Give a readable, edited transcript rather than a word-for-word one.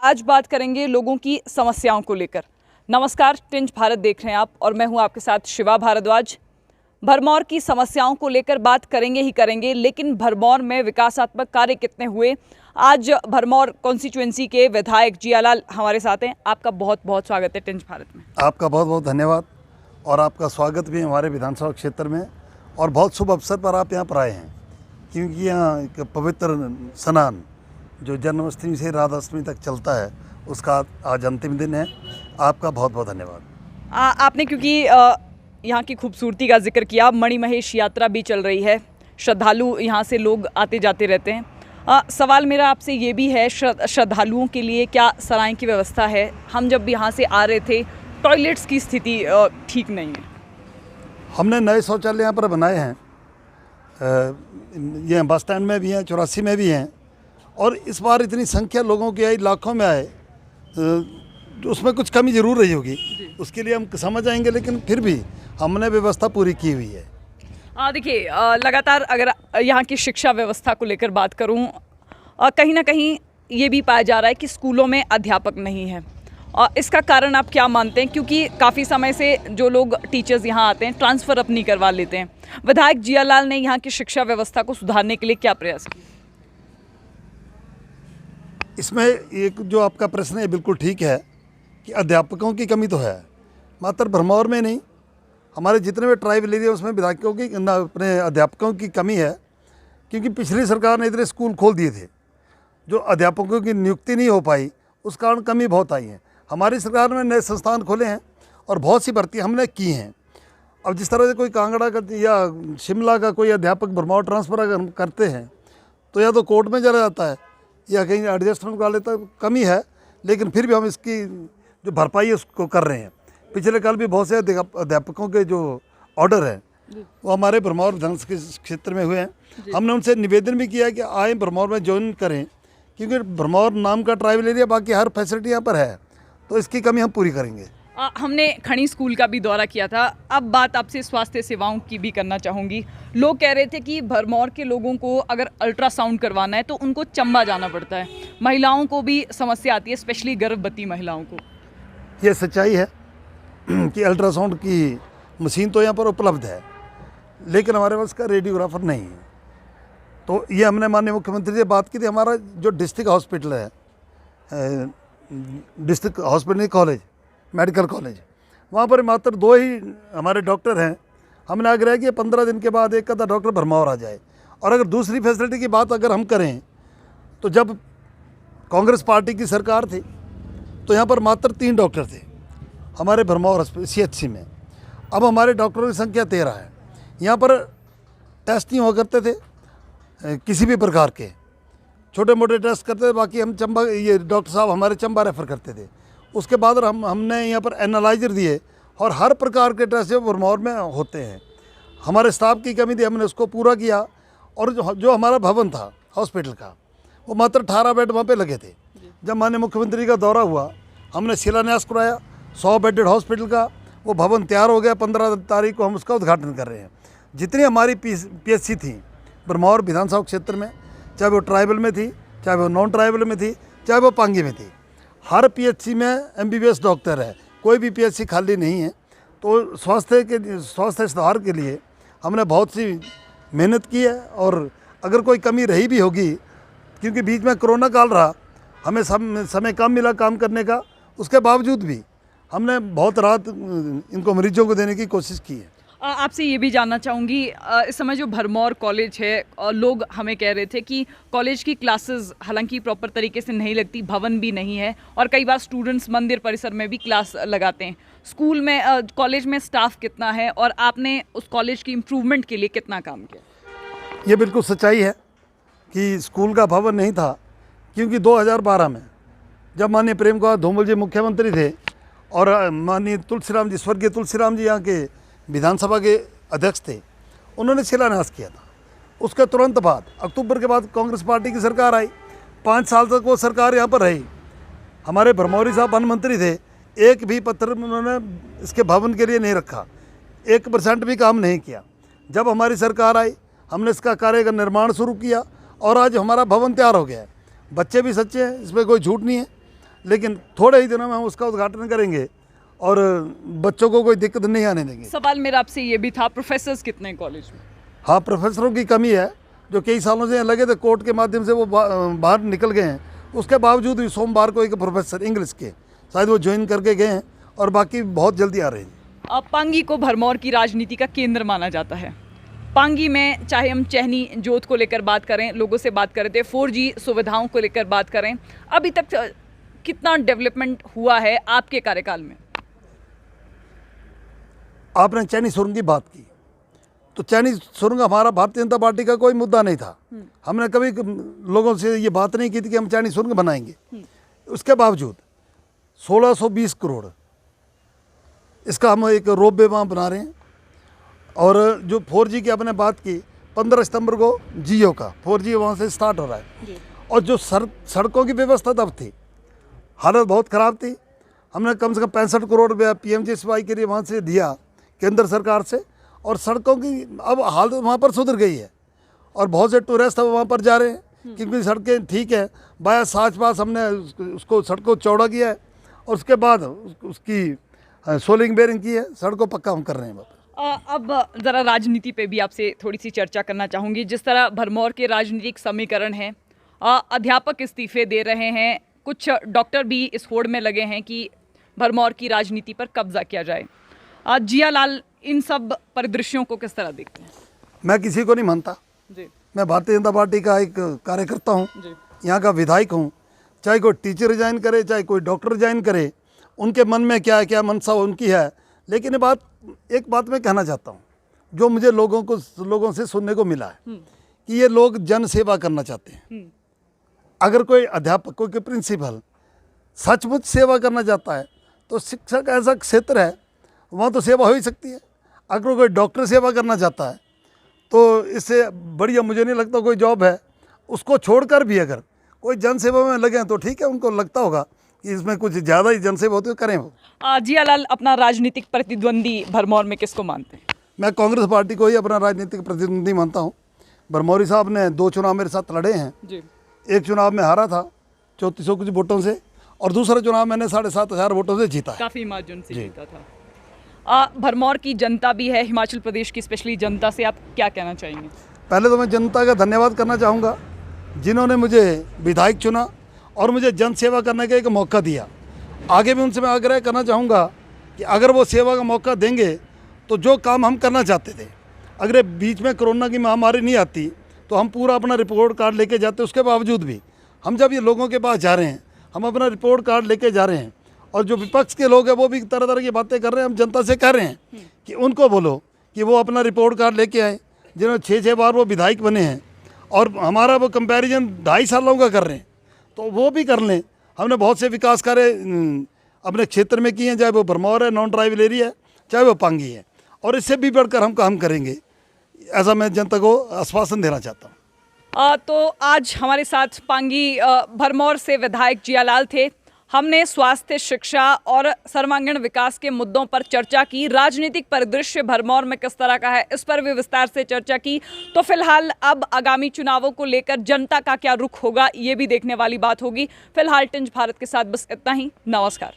आज बात करेंगे लोगों की समस्याओं को लेकर। नमस्कार, टिंज भारत देख रहे हैं आप और मैं हूं आपके साथ शिवा भारद्वाज। भरमौर की समस्याओं को लेकर बात करेंगे ही करेंगे, लेकिन भरमौर में विकासात्मक कार्य कितने हुए, आज भरमौर कॉन्स्टिट्यूएंसी के विधायक जियालाल हमारे साथ हैं। आपका बहुत बहुत स्वागत है टिंज भारत में। आपका बहुत बहुत धन्यवाद और आपका स्वागत भी हमारे विधानसभा क्षेत्र में। और बहुत शुभ अवसर पर आप यहाँ पर आए हैं, क्योंकि यहाँ एक पवित्र स्नान जो जन्माष्टमी से राधाष्टमी तक चलता है, उसका आज अंतिम दिन है। आपका बहुत बहुत धन्यवाद। आपने क्योंकि यहाँ की खूबसूरती का जिक्र किया, मणिमहेश यात्रा भी चल रही है, श्रद्धालु यहाँ से लोग आते जाते रहते हैं। सवाल मेरा आपसे ये भी है, श्रद्धालुओं के लिए क्या सराय की व्यवस्था है? हम जब यहाँ से आ रहे थे, टॉयलेट्स की स्थिति ठीक नहीं है। हमने नए शौचालय यहाँ पर बनाए हैं, ये बस स्टैंड में भी हैं, 84 में भी हैं। और इस बार इतनी संख्या लोगों की आई, लाखों में आए, उसमें कुछ कमी ज़रूर रही होगी, उसके लिए हम समझ आएंगे, लेकिन फिर भी हमने व्यवस्था पूरी की हुई है। देखिए, लगातार अगर यहाँ की शिक्षा व्यवस्था को लेकर बात करूँ, कहीं ना कहीं ये भी पाया जा रहा है कि स्कूलों में अध्यापक नहीं है। इसका कारण आप क्या मानते हैं? क्योंकि काफ़ी समय से जो लोग टीचर्स यहाँ आते हैं, ट्रांसफ़र अपनी करवा लेते हैं। विधायक जियालाल ने यहाँ की शिक्षा व्यवस्था को सुधारने के लिए क्या प्रयास किए? इसमें एक जो आपका प्रश्न है बिल्कुल ठीक है कि अध्यापकों की कमी तो है, मात्र भरमौर में नहीं, हमारे जितने भी ट्राइबल एरिया उसमें विधायकों की अपने अध्यापकों की कमी है। क्योंकि पिछली सरकार ने इतने स्कूल खोल दिए थे, जो अध्यापकों की नियुक्ति नहीं हो पाई, उस कारण कमी बहुत आई है। हमारी सरकार ने नए संस्थान खोले हैं और बहुत सी भर्ती हमने की हैं। अब जिस तरह से कोई कांगड़ा का या शिमला का कोई अध्यापक भरमौर ट्रांसफ़र अगर हम करते हैं, तो या तो कोर्ट में चला जाता है या कहीं एडजस्टमेंट करा लेता है। कमी है, लेकिन फिर भी हम इसकी जो भरपाई है उसको कर रहे हैं। पिछले कल भी बहुत से अध्यापकों के जो ऑर्डर हैं वो हमारे भरमौर विधानसभा क्षेत्र में हुए हैं। हमने उनसे निवेदन भी किया कि आए भरमौर में ज्वाइन करें, क्योंकि भरमौर नाम का ट्राइबल एरिया, बाकी हर फैसिलिटी यहाँ पर है, तो इसकी कमी हम पूरी करेंगे। हमने खड़ी स्कूल का भी दौरा किया था। अब बात आपसे स्वास्थ्य सेवाओं की भी करना चाहूँगी। लोग कह रहे थे कि भरमौर के लोगों को अगर अल्ट्रासाउंड करवाना है तो उनको चंबा जाना पड़ता है। महिलाओं को भी समस्या आती है, स्पेशली गर्भवती महिलाओं को। ये सच्चाई है कि अल्ट्रासाउंड की मशीन तो यहाँ पर उपलब्ध है, लेकिन हमारे पास का रेडियोग्राफर नहीं है। तो ये हमने माननीय मुख्यमंत्री से बात की थी। हमारा जो डिस्ट्रिक्ट हॉस्पिटल है, district hospital college, medical college, वहाँ पर मात्र 2 ही हमारे डॉक्टर हैं। हमने आग्रह किया 15 दिन के बाद एक आधा डॉक्टर भरमौर आ जाए। और अगर दूसरी फैसिलिटी की बात अगर हम करें, तो जब कांग्रेस पार्टी की सरकार थी तो यहाँ पर मात्र 3 डॉक्टर थे हमारे भरमौर CHC में। अब हमारे डॉक्टरों की संख्या 13 है। यहाँ पर टेस्ट नहीं हुआ करते थे किसी भी प्रकार के, छोटे मोटे टेस्ट करते थे, बाकी हम चंबा, ये डॉक्टर साहब हमारे चंबा रेफ़र करते थे। उसके बाद हमने यहाँ पर एनालाइजर दिए और हर प्रकार के टेस्ट जो भरमौर में होते हैं। हमारे स्टाफ की कमी थी, हमने उसको पूरा किया। और जो हमारा भवन था हॉस्पिटल का, वो मात्र 18 बेड वहाँ पे लगे थे। जब माननीय मुख्यमंत्री का दौरा हुआ, हमने शिलान्यास कराया 100 बेडेड हॉस्पिटल का। वो भवन तैयार हो गया, 15 तारीख को हम उसका उद्घाटन कर रहे हैं। जितनी हमारी PSC थी भरमौर विधानसभा क्षेत्र में, चाहे वो ट्राइबल में थी, चाहे वो नॉन ट्राइबल में थी, चाहे वो पांगी में थी, हर PHC में MBBS डॉक्टर है, कोई भी PHC खाली नहीं है। तो स्वास्थ्य सुधार के लिए हमने बहुत सी मेहनत की है। और अगर कोई कमी रही भी होगी, क्योंकि बीच में कोरोना काल रहा, हमें समय कम मिला काम करने का, उसके बावजूद भी हमने बहुत राहत इनको मरीजों को देने की कोशिश की है। आपसे ये भी जानना चाहूँगी, इस समय जो भरमौर कॉलेज है, लोग हमें कह रहे थे कि कॉलेज की क्लासेस हालांकि प्रॉपर तरीके से नहीं लगती, भवन भी नहीं है, और कई बार स्टूडेंट्स मंदिर परिसर में भी क्लास लगाते हैं। स्कूल में, कॉलेज में स्टाफ कितना है और आपने उस कॉलेज की इम्प्रूवमेंट के लिए कितना काम किया? ये बिल्कुल सच्चाई है कि स्कूल का भवन नहीं था, क्योंकि 2012 में जब माननीय प्रेम कुमार धूमल जी मुख्यमंत्री थे और माननीय तुलसीराम जी, स्वर्गीय तुलसीराम जी यहाँ के विधानसभा के अध्यक्ष थे, उन्होंने शिलान्यास किया था। उसके तुरंत बाद अक्टूबर के बाद कांग्रेस पार्टी की सरकार आई। 5 साल तक वो सरकार यहाँ पर रही। हमारे भरमौरी साहब वन मंत्री थे, एक भी पत्थर उन्होंने इसके भवन के लिए नहीं रखा, 1% भी काम नहीं किया। जब हमारी सरकार आई, हमने इसका कार्य का निर्माण शुरू किया और आज हमारा भवन तैयार हो गया है। बच्चे भी सच्चे हैं, इसमें कोई झूठ नहीं है, लेकिन थोड़े ही दिनों में हम उसका उद्घाटन करेंगे और बच्चों को कोई दिक्कत नहीं आने देंगे। सवाल मेरा आपसे ये भी था, प्रोफेसर्स कितने कॉलेज में? हाँ, प्रोफेसरों की कमी है, जो कई सालों से लगे थे, कोर्ट के माध्यम से वो बाहर निकल गए हैं। उसके बावजूद भी सोमवार को एक प्रोफेसर इंग्लिश के शायद वो ज्वाइन करके गए हैं और बाकी बहुत जल्दी आ रहे हैं। अब पांगी को भरमौर की राजनीति का केंद्र माना जाता है। पांगी में चाहे हम चहनी जोत को लेकर बात करें, लोगों से बात कर रहे थे, 4G सुविधाओं को लेकर बात करें, अभी तक कितना डेवलपमेंट हुआ है आपके कार्यकाल में? आपने चैनी सुरंग की बात की, तो चैनी सुरंग हमारा भारतीय जनता पार्टी का कोई मुद्दा नहीं था। हमने कभी लोगों से ये बात नहीं की थी कि हम चैनी सुरंग बनाएंगे। उसके बावजूद 1620 करोड़ इसका हम एक रोपवे वहाँ बना रहे हैं। और जो 4G की आपने बात की, 15 सितंबर को जियो का 4G वहाँ से स्टार्ट हो रहा है। और जो सड़कों की व्यवस्था तब थी, हालत बहुत ख़राब थी। हमने कम से कम 65 करोड़ रुपया PMGSY के लिए वहाँ से दिया केंद्र सरकार से, और सड़कों की अब हालत वहाँ पर सुधर गई है और बहुत से टूरिस्ट अब वहाँ पर जा रहे हैं क्योंकि सड़कें ठीक है। बाया साच पास हमने उसको सड़क को चौड़ा किया है और उसके बाद उसकी सोलिंग बेरिंग की है, सड़कों पक्का हम कर रहे हैं। अब ज़रा राजनीति पे भी आपसे थोड़ी सी चर्चा करना चाहूँगी। जिस तरह भरमौर के राजनीतिक समीकरण हैं, अध्यापक इस्तीफे दे रहे हैं, कुछ डॉक्टर भी इस होड़ में लगे हैं कि भरमौर की राजनीति पर कब्जा किया जाए। जियालाल इन सब परिदृश्यों को किस तरह देखते हैं? मैं किसी को नहीं मानता जी। मैं भारतीय जनता पार्टी का एक कार्यकर्ता हूँ, यहाँ का विधायक हूँ। चाहे कोई टीचर रिजाइन करे, चाहे कोई डॉक्टर रिजाइन करे, उनके मन में क्या मनसा उनकी है। लेकिन एक बात मैं कहना चाहता हूँ, जो मुझे लोगों से सुनने को मिला है कि ये लोग जन सेवा करना चाहते हैं। अगर कोई अध्यापक, कोई प्रिंसिपल सचमुच सेवा करना चाहता है तो शिक्षक ऐसा क्षेत्र है, वहाँ तो सेवा हो ही सकती है। अगर कोई डॉक्टर सेवा करना चाहता है तो इससे बढ़िया मुझे नहीं लगता कोई जॉब है। उसको छोड़कर भी अगर कोई जन सेवा में लगे तो ठीक है, उनको लगता होगा कि इसमें कुछ ज़्यादा ही जनसेवा होती है, करें वो। जियालाल अपना राजनीतिक प्रतिद्वंदी भरमौर में किसको मानते हैं? मैं कांग्रेस पार्टी को ही अपना राजनीतिक प्रतिद्वंदी मानता हूँ। भरमौरी साहब ने 2 चुनाव मेरे साथ लड़े हैं जी। एक चुनाव में हारा था 3400 कुछ वोटों से, और दूसरा चुनाव मैंने 7500 वोटों से जीता है, काफ़ी मार्जिन से जीता था। भरमौर की जनता भी है, हिमाचल प्रदेश की स्पेशली जनता से आप क्या कहना चाहेंगे? पहले तो मैं जनता का धन्यवाद करना चाहूँगा जिन्होंने मुझे विधायक चुना और मुझे जन सेवा करने का एक मौका दिया। आगे भी उनसे मैं आग्रह करना चाहूँगा कि अगर वो सेवा का मौका देंगे तो जो काम हम करना चाहते थे, अगर बीच में कोरोना की महामारी नहीं आती तो हम पूरा अपना रिपोर्ट कार्ड लेके जाते। उसके बावजूद भी हम जब ये लोगों के पास जा रहे हैं, हम अपना रिपोर्ट कार्ड लेके जा रहे हैं, और जो विपक्ष के लोग हैं वो भी तरह तरह की बातें कर रहे हैं। हम जनता से कह रहे हैं कि उनको बोलो कि वो अपना रिपोर्ट कार्ड लेके आए, जिन्होंने 6 बार वो विधायक बने हैं, और हमारा वो कंपैरिजन 2.5 सालों का कर रहे हैं, तो वो भी कर लें। हमने बहुत से विकास कार्य अपने क्षेत्र में किए हैं, चाहे वो भरमौर है, नॉन ट्राइबल एरिया है, चाहे वो पांगी है, और इससे भी बढ़कर हम काम करेंगे, ऐसा मैं जनता को आश्वासन देना चाहता हूँ। तो आज हमारे साथ पांगी भरमौर से विधायक जियालाल थे। हमने स्वास्थ्य, शिक्षा और सर्वांगीण विकास के मुद्दों पर चर्चा की। राजनीतिक परिदृश्य भरमौर में किस तरह का है, इस पर भी विस्तार से चर्चा की। तो फिलहाल अब आगामी चुनावों को लेकर जनता का क्या रुख होगा, ये भी देखने वाली बात होगी। फिलहाल टिंज भारत के साथ बस इतना ही। नमस्कार।